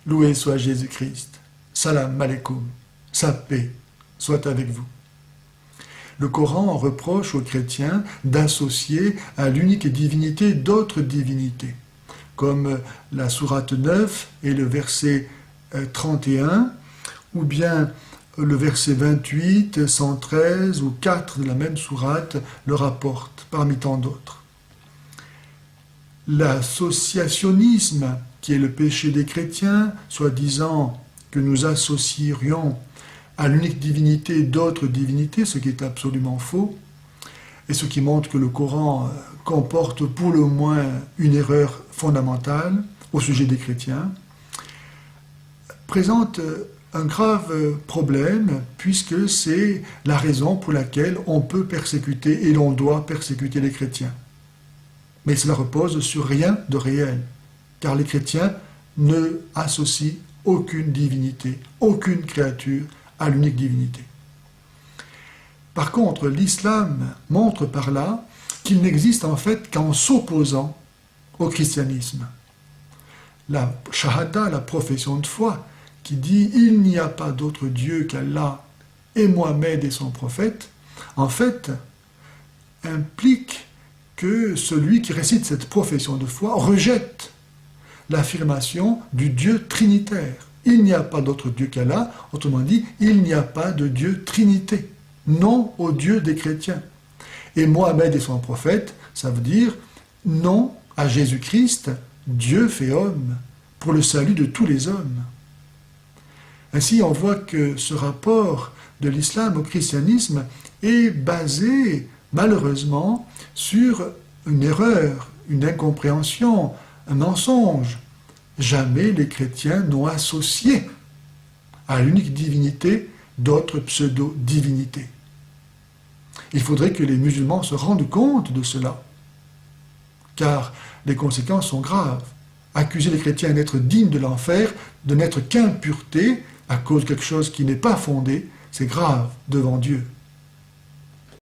Loué soit Jésus-Christ. Salam alaikum. Sa paix soit avec vous. Le Coran reproche aux chrétiens d'associer à l'unique divinité d'autres divinités, comme la sourate 9 et le verset 31, ou bien le verset 28, 113 ou 4 de la même sourate le rapportent, parmi tant d'autres. L'associationnisme, qui est le péché des chrétiens, soi-disant que nous associerions à l'unique divinité d'autres divinités, ce qui est absolument faux, et ce qui montre que le Coran comporte pour le moins une erreur fondamentale au sujet des chrétiens, présente un grave problème, puisque c'est la raison pour laquelle on peut persécuter et l'on doit persécuter les chrétiens. Mais cela repose sur rien de réel, car les chrétiens ne associent aucune divinité, aucune créature à l'unique divinité. Par contre, l'islam montre par là qu'il n'existe en fait qu'en s'opposant au christianisme. La shahada, la profession de foi, qui dit « il n'y a pas d'autre Dieu qu'Allah et Mohammed et son prophète », en fait, implique que celui qui récite cette profession de foi rejette l'affirmation du Dieu trinitaire. Il n'y a pas d'autre Dieu qu'Allah, autrement dit, il n'y a pas de Dieu trinité, non au Dieu des chrétiens. Et Mohammed et son prophète, ça veut dire non à Jésus-Christ, Dieu fait homme, pour le salut de tous les hommes. Ainsi, on voit que ce rapport de l'islam au christianisme est basé, malheureusement, sur une erreur, une incompréhension, un mensonge. Jamais les chrétiens n'ont associé à l'unique divinité d'autres pseudo-divinités. Il faudrait que les musulmans se rendent compte de cela, car les conséquences sont graves. Accuser les chrétiens d'être dignes de l'enfer, de n'être qu'impureté à cause de quelque chose qui n'est pas fondé, c'est grave devant Dieu.